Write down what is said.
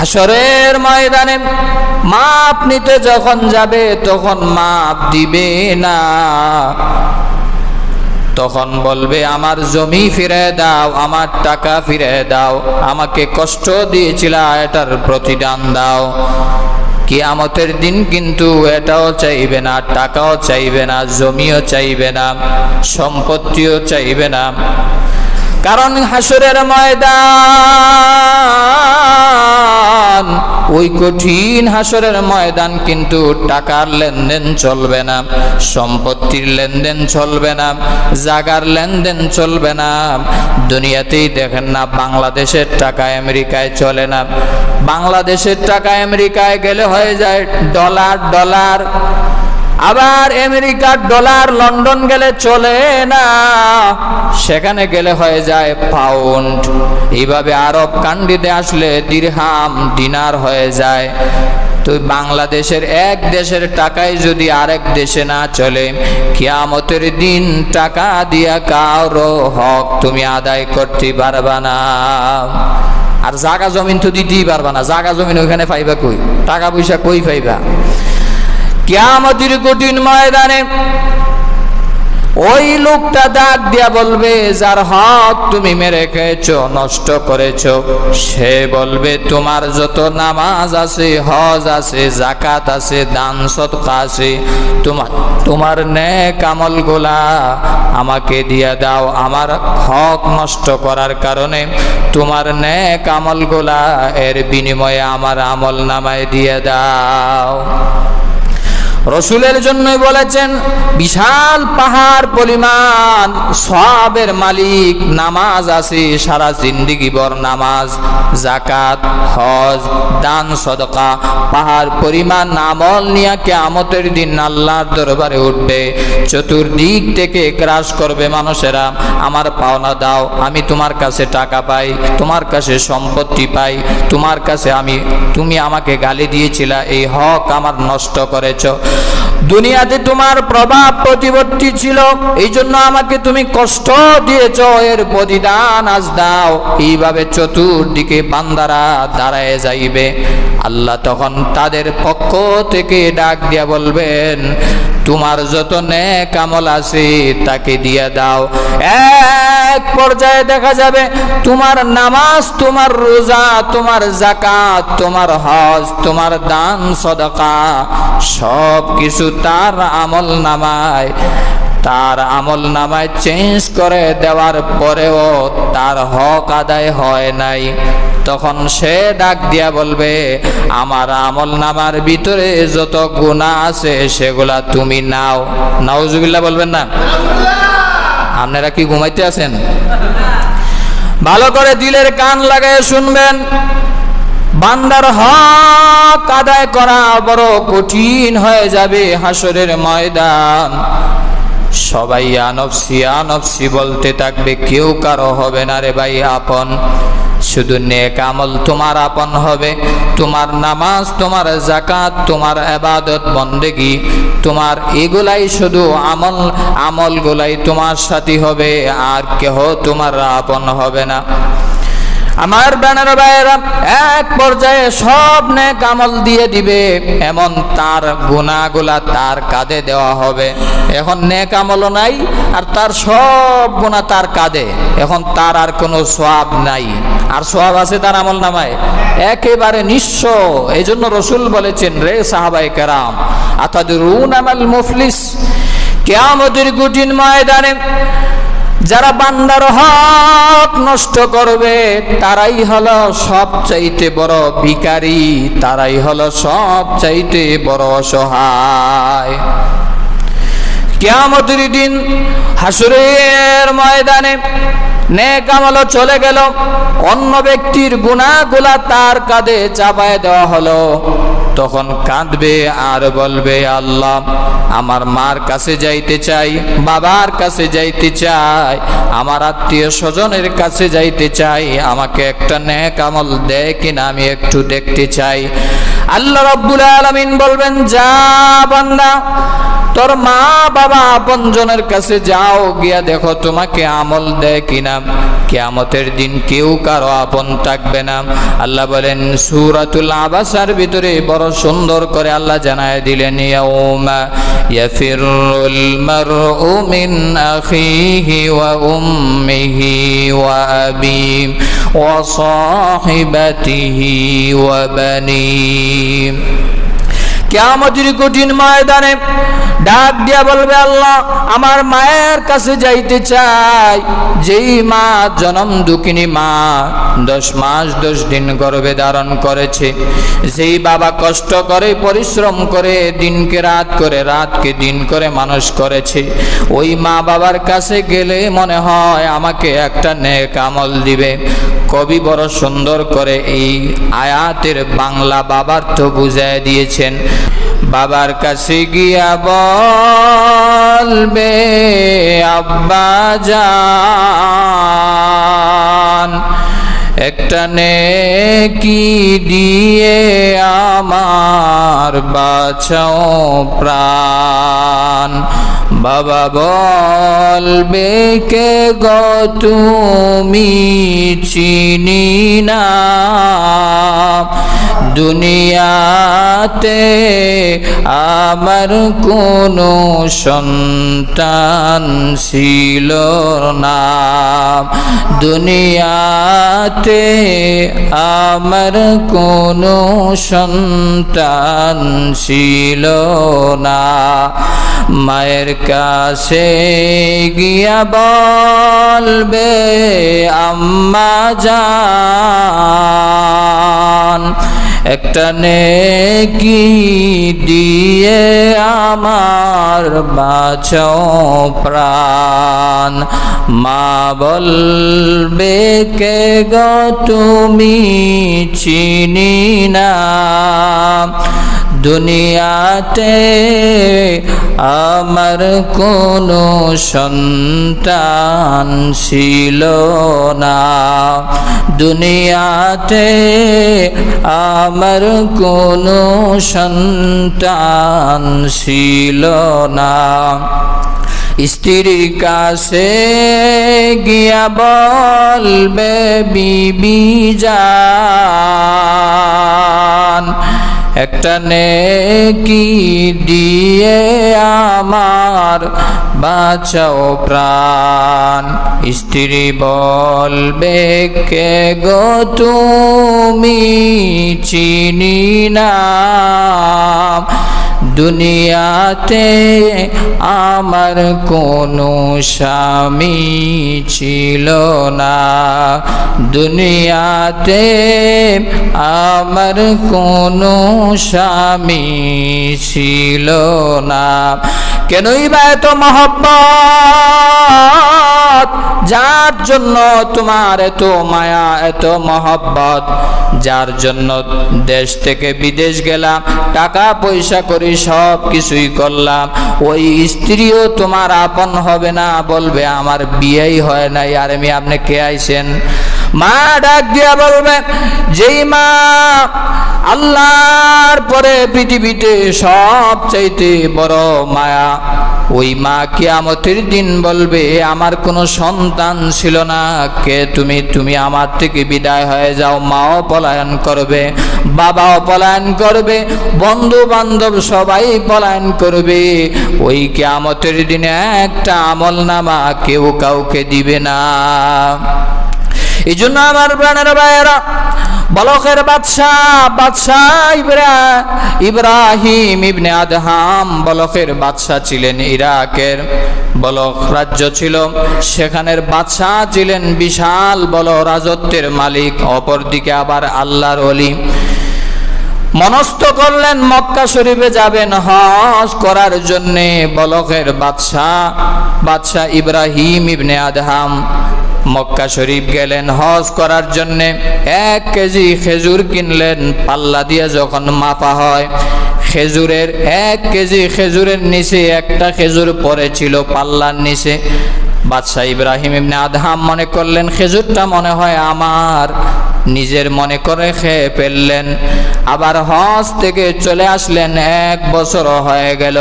হাসরের ময়দানে মাপ নিতে যখন যাবে তখন মাপ দিবে না, তখন বলবে আমার জমি ফিরে দাও, আমার টাকা ফিরে দাও, আমাকে কষ্ট দিয়েছিলা এটার প্রতিদান দাও। কিয়ামতের দিন কিন্তু এটাও চাইবে না, টাকাও চাইবে না, জমিও চাইবে না, সম্পত্তিও চাইবে না। কারণ হাসরের ময়দান, ওই কঠিন হাসরের ময়দান কিন্তু টাকার লেনদেন চলবে না, সম্পত্তির লেনদেন চলবে না, জাগার লেনদেন চলবে না। দুনিয়াতেই দেখেন না, বাংলাদেশের টাকা আমেরিকায় চলে না, বাংলাদেশের টাকা আমেরিকায় গেলে হয়ে যায় ডলার ডলার, আবার আমেরিকার ডলার লন্ডন গেলে চলে না, সেখানে গেলে হয়ে যায় পাউন্ড। এইভাবে আরব কান্ট্রিতে আসলে দিরহাম দিনার হয়ে যায়। তো বাংলাদেশের এক দেশের টাকায় যদি আরেক দেশে না চলে, কিয়ামতের দিন টাকা দিয়া কারো হক তুমি আদায় করতে পারবা না। আর জায়গা জমিন তো দিতেই পারবা না, জায়গা জমিন ওইখানে পাইবা কই, টাকা পয়সা কই পাইবা? কিয়ামতের কঠিন ময়দানে ওই লোকটা ডাক দিয়া বলবে, যার হক তুমি মেরে খেয়েছো, নষ্ট করেছো, সে বলবে তোমার যত নামাজ আছে, হজ আছে, যাকাত আছে, দান সদকা আছে, তোমার নেক আমলগুলা আমাকে দিয়া দাও। আমার হক নষ্ট করার কারণে তোমার নেক আমলগুলা এর বিনিময়ে আমার আমল নামায় দিয়ে দাও। রসুলের জন্যই বলেছেন, বিশাল পাহাড় পরিমাণ সওয়াবের মালিক নামাজ আছে, সারা জিন্দেগি ভর নামাজ, যাকাত, হজ, দান সদকা, পাহাড় পরিমাণ আমল নিয়ে কিয়ামতের দিন আল্লাহর দরবারে উঠবে। চতুর্দিক থেকে ক্রাশ করবে মানুষেরা, আমার পাওনা দাও, আমি তোমার কাছে টাকা পাই, তোমার কাছে সম্পত্তি পাই, তোমার কাছে তুমি আমাকে গালি দিয়েছিলা, এই হক আমার নষ্ট করেছো, দুনিয়াতে তোমার প্রভাব প্রতিপত্তি ছিল, এই জন্য আমাকে তুমি কষ্ট দিয়েছ, এর প্রতিদান আজ দাও। এইভাবে চতুর্দিকে বান্দারা দাঁড়ায় যাইবে। আল্লাহ তখন তাদের পক্ষ থেকে ডাক দিয়া বলবেন, তোমার যত নেক আমল আছে তাকে দিয়ে দাও। এক পর্যায়ে দেখা যাবে তোমার নামাজ, তোমার রোজা, তোমার যাকাত, তোমার হজ, তোমার দান সদকা সব কিছু তার আমল নামায় চেঞ্জ করে দেওয়ার পরেও তার হক আদায় হয় নাই। তখন সে ডাক দিয়া বলবে, আমার আমল নামার ভিতরে যত গুনাহ আছে সেগুলা তুমি নাও। নাউজুবিল্লাহ বলবেন না? আপনারা কি ঘুমাইতে আছেন? ভালো করে দিলের কান লাগায় শুনবেন। বান্দার হক আদায় করা বড় কঠিন হয়ে যাবে হাসরের ময়দান। সবাই আনফসি আনফসি বলতে থাকবে, কেউ কারো হবে না রে ভাই আপন। শুধু নেক আমল তোমার আপন হবে, তোমার নামাজ, তোমার যাকাত, তোমার ইবাদত বন্দেগী, তোমার এগুলাই শুধু আমলগুলাই তোমার সাথী হবে, আর কেহ তোমার আপন হবে না। আমার বানার ভাইয়েরা, এক পর্যায়ে সব নেক আমল দিয়ে দিবে, এমন তার গুনাহগুলা তার কাঁধে দেওয়া হবে। এখন নেক আমলও নাই, আর তার সব গুনাহ তার কাঁধে। এখন তার আর কোনো সওয়াব নাই, আর সওয়াব আছে তার আমল নামায় একেবারে নিঃস্ব। এই জন্য রসুল বলেছেন, রে সাহাবায়ে কেরাম, আতাদরুনা মাল মুফলিস, কিয়ামতের কঠিন ময়দানে যারা বান্দার হক নষ্ট করবে তারাই হলো সবচাইতে বড় ভিখারি, তারাই হলো সবচাইতে বড় অসহায়। কিয়ামতের দিন হাসরের ময়দানে নেক আমল চলে গেল, অন্য ব্যক্তির গুনাহগুলা তার কাঁধে চাপায় দেওয়া হলো। তখন কাঁদবে আর বলবে, আল্লাহ, আমার মার কাছে যাইতে চাই, বাবার কাছে যাইতে চাই, আমার আত্মীয় স্বজনের কাছে যাইতে চাই, আমাকে একটা নেক আমল দেয় কিনা আমি একটু দেখতে চাই। আল্লাহ রাব্বুল আলামিন বলবেন, যা বান্দা তোর মা বাবা আপনজনের কাছে যাও, গিয়া দেখো তোমাকে আমল দেয় কিনা। কিয়ামতের দিন কেউ কারো আপন থাকবে না। আল্লাহ বলেন সূরাতুল আবাসার ভিতরে বড় সুন্দর করে আল্লাহ জানায় দিলেন, ইয়াউমা ইয়াফিরুল মারউ মিন আখিহি ওয়া উম্মিহি ওয়া আবিহি ওয়া সাহিবাতিহি ওয়া বানিহি। কিয়ামতের কঠিন ময়দানে ডাক দিয়া বলবে, আল্লাহ আমার মায়ের কাছে যাইতে চাই, যেই মা জনম দুঃখিনী মা 10 মাস 10 দিন গর্ভে ধারণ করেছে, যেই বাবা কষ্ট করে পরিশ্রম করে দিনকে রাত করে রাতকে দিন করে মানুষ করেছে, ওই মা বাবার কাছে গেলে মনে হয় আমাকে একটা নেক আমল দিবে। কবি বড় সুন্দর করে এই আয়াতের বাংলা বাবার্থ বুঝায় দিয়েছেন। বাবার কাছে গিয়া বলবে, আব্বা জান একটা নেকি দিয়ে আমার বাঁচাও প্রাণ। বাবা বলবে, কে গো তুমি চিনি না, দুনিয়াতে আমার কোনো সন্তান ছিল না, দুনিয়াতে আমার কোনো সন্তান ছিল না। মায়ের কাছে গিয়া বলবে, আম্মা জান একটা নেকি দিয়ে আমার বাঁচাও প্রাণ। মা বলবে, কে গো তুমি চিনি না, দুনিয়াতে আমার কোনো সন্তান ছিল না, দুনিয়াতে আমার কোনো সন্তান ছিল না। স্ত্রীর কাছে গিয়া বলবে, বিবি জান একটা নেকি দিয়ে আমার বাঁচাও প্রাণ। স্ত্রী বলবে, কে গো তুমি চিনি না, দুনিয়াতে আমার কোনো স্বামী ছিল না, দুনিয়াতে আমার কোনো স্বামী ছিল না। কেনই বা এত মহব্বত, যার জন্য তোমার এত মায়া এত মহব্বত, যার জন্য দেশ থেকে বিদেশ গেলাম, টাকা পয়সা করি সব কিছুই করলাম, ওই স্ত্রীও তোমার আপন হবে না, বলবে আমার বিয়েই হয় নাই, আর আমি আপনি কে আইছেন। মা ডাক দিয়া বলবে, যেই মা আল্লাহর পরে পৃথিবীতে সব চাইতে বড় মায়া, ওই মা কিয়ামতের দিন বলবে, আমার কোনো সন্তান ছিল না, কে তুমি, তুমি আমার থেকে বিদায় হয়ে যাও। মাও পলায়ন করবে, বাবাও পলায়ন করবে, বন্ধু বান্ধব সবাই পলায়ন করবে। ওই কিয়ামতের দিনে একটা আমল নামা কেউ কাউকে দিবে না। এই জন্য আমার প্রাণের ভাইয়েরা, বলখের বাদশাহ ইব্রাহিম ইবনে আদহাম বলখের বাদশাহ ছিলেন। ইরাকের বলখ রাজ্য ছিল, সেখানের বাদশাহ ছিলেন বিশাল বড় রাজত্বের মালিক। অপরদিকে আবার আল্লাহর ওলি মনস্থ করলেন মক্কা শরীফে যাবেন হজ করার জন্যে। বলখের বাদশাহ ইব্রাহিম ইবনে আদহাম মক্কা শরীফ গেলেন হজ করার জন্যে। 1 কেজি খেজুর কিনলেন, পাল্লা দিয়ে যখন মাপা হয়, খেজুরের 1 কেজি খেজুরের নিচে একটা খেজুর পড়েছিল পাল্লার নিচে। বাদশাহ ইব্রাহিম ইবনে আদহাম মনে করলেন, খেজুরটা মনে হয় আমার, নিজের মনে করে খেয়ে ফেললেন। আবার হজ থেকে চলে আসলেন, 1 বছর হয়ে গেল।